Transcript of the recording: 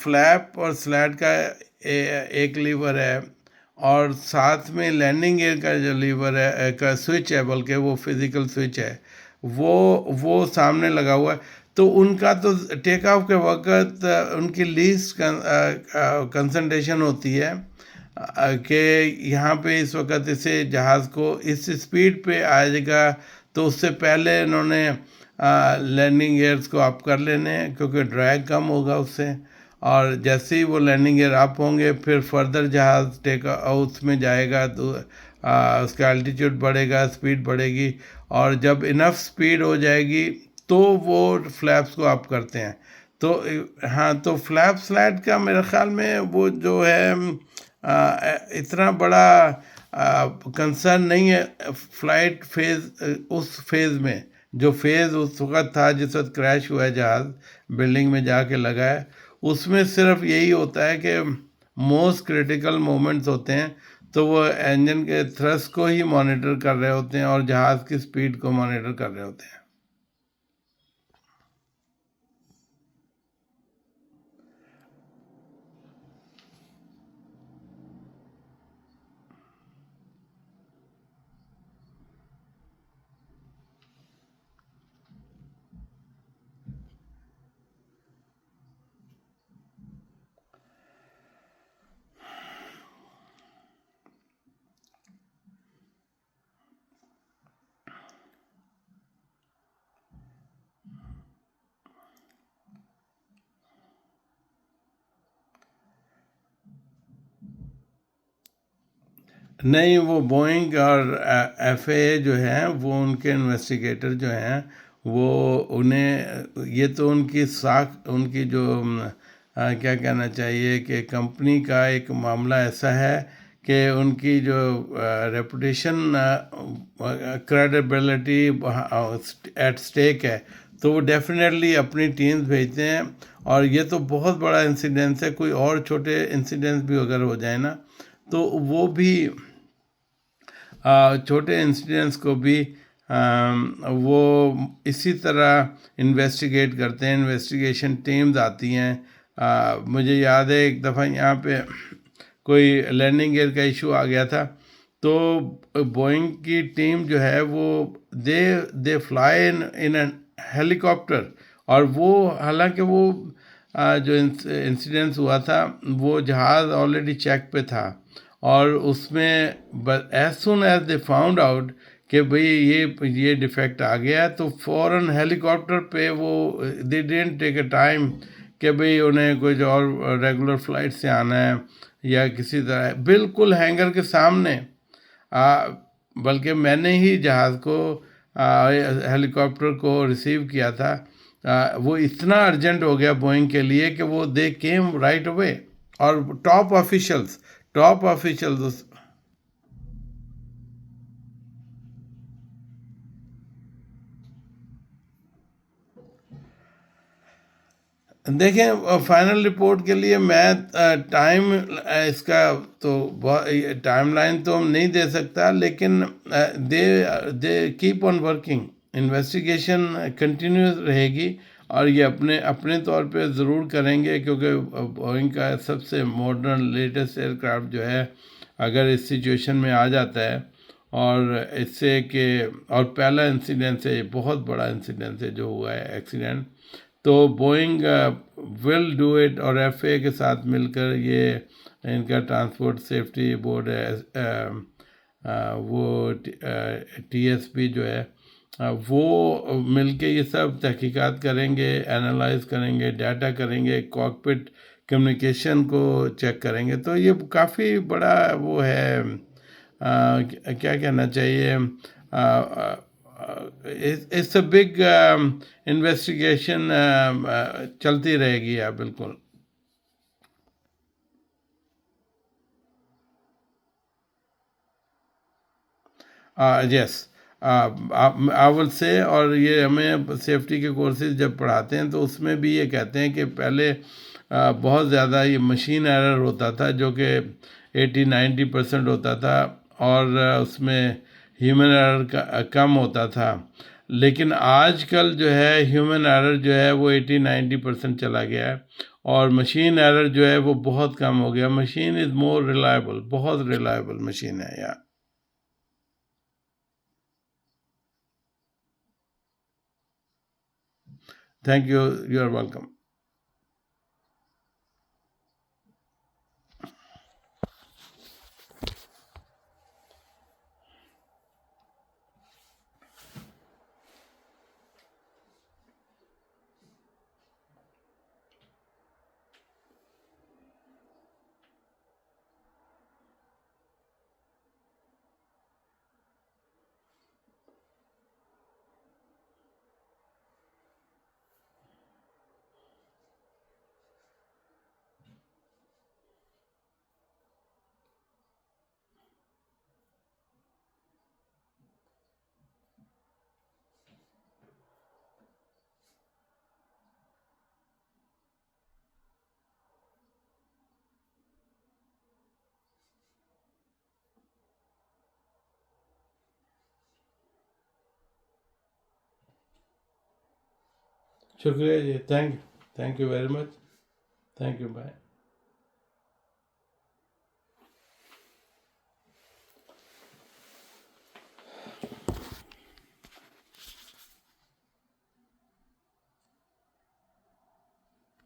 Flap और slate का एक लीवर है, और साथ में लैंडिंग गियर का जो लीवर है का स्विच है, बल्कि वो फिजिकल स्विच है, वो सामने लगा हुआ है। तो उनका तो टेक ऑफ के वक्त उनकी लीस्ट कंसंट्रेशन होती है कि यहाँ पे इस वक्त इसे जहाज़ को इस स्पीड पे आएगा, तो उससे पहले इन्होंने लैंडिंग गियर्स को अप कर लेने हैं, क्योंकि ड्रैग कम होगा उससे। और जैसे ही वो लैंडिंग गियर अप होंगे, फिर फर्दर जहाज़ टेक आउट में जाएगा, तो उसका एल्टीट्यूड बढ़ेगा, स्पीड बढ़ेगी, और जब इनफ स्पीड हो जाएगी तो वो फ्लैप्स को अप करते हैं। तो हाँ, तो फ्लैप स्लैट का मेरे ख्याल में वो जो है इतना बड़ा कंसर्न नहीं है फ्लाइट फेज। उस फेज़ में जो फेज़ उस वक्त था जिस वक्त क्रैश हुआ है जहाज़, बिल्डिंग में जाके लगा है, उसमें सिर्फ यही होता है कि मोस्ट क्रिटिकल मोमेंट्स होते हैं, तो वो इंजन के थ्रस्ट को ही मॉनिटर कर रहे होते हैं और जहाज़ की स्पीड को मॉनिटर कर रहे होते हैं। नहीं, वो बोइंग और एफएए जो है, वो उनके इन्वेस्टिगेटर जो हैं, वो उन्हें ये तो उनकी साख उनकी जो क्या कहना चाहिए कि कंपनी का एक मामला ऐसा है कि उनकी जो रेपुटेशन क्रेडिबिलिटी एट स्टेक है, तो वो डेफिनेटली अपनी टीम्स भेजते हैं। और ये तो बहुत बड़ा इंसिडेंस है, कोई और छोटे इंसिडेंस भी अगर हो जाए ना, तो वो भी छोटे इंसिडेंट्स को भी वो इसी तरह इन्वेस्टिगेट करते हैं। इन्वेस्टिगेशन टीम्स आती हैं। मुझे याद है एक दफ़ा यहाँ पे कोई लैंडिंग गियर का इशू आ गया था, तो बोइंग की टीम जो है वो they fly in an helicopter, और वो हालांकि वो जो इंसिडेंस हुआ था, वो जहाज़ ऑलरेडी चेक पे था, और उसमें as soon as they found out कि भाई ये डिफेक्ट आ गया है, तो फ़ौरन हेलीकॉप्टर पे वो they didn't take a time कि भाई उन्हें कुछ और रेगुलर फ्लाइट से आना है या किसी तरह, बिल्कुल हैंगर के सामने। बल्कि मैंने ही जहाज़ को हेलीकॉप्टर को रिसीव किया था। वो इतना अर्जेंट हो गया बोइंग के लिए कि वो दे केम राइट अवे, और टॉप ऑफिशियल्स। देखें, फाइनल रिपोर्ट के लिए मैं टाइम इसका तो टाइमलाइन तो हम नहीं दे सकता, लेकिन they they keep on working, investigation continues रहेगी, और ये अपने अपने तौर पे ज़रूर करेंगे, क्योंकि बोइंग का सबसे मॉडर्न लेटेस्ट एयरक्राफ्ट जो है, अगर इस सिचुएशन में आ जाता है, और इससे कि और पहला इंसिडेंस है, ये बहुत बड़ा इंसिडेंस है जो हुआ है एक्सीडेंट, तो बोइंग विल डू इट, और एफए के साथ मिलकर ये इनका ट्रांसपोर्ट सेफ्टी बोर्ड है, वो टीएसपी जो है, वो मिलके ये सब तहकीकात करेंगे, एनालाइज करेंगे, डाटा करेंगे, कॉकपिट कम्युनिकेशन को चेक करेंगे। तो ये काफ़ी बड़ा वो है, क्या कहना चाहिए, इट्स अ बिग इन्वेस्टिगेशन, चलती रहेगी। आप बिल्कुल यस, आई विल से। और ये हमें सेफ्टी के कोर्सेज जब पढ़ाते हैं, तो उसमें भी ये कहते हैं कि पहले बहुत ज़्यादा ये मशीन एरर होता था, जो कि 80-90% होता था, और उसमें ह्यूमन एरर कम होता था। लेकिन आजकल जो है ह्यूमन एरर जो है वो 80-90% चला गया है, और मशीन एरर जो है वो बहुत कम हो गया. मशीन इज़ मोर रिलायबल, बहुत रिलायबल मशीन है यार. Thank you. You are welcome. शुक्रिया जी. Thank you very much. Thank you. Bye.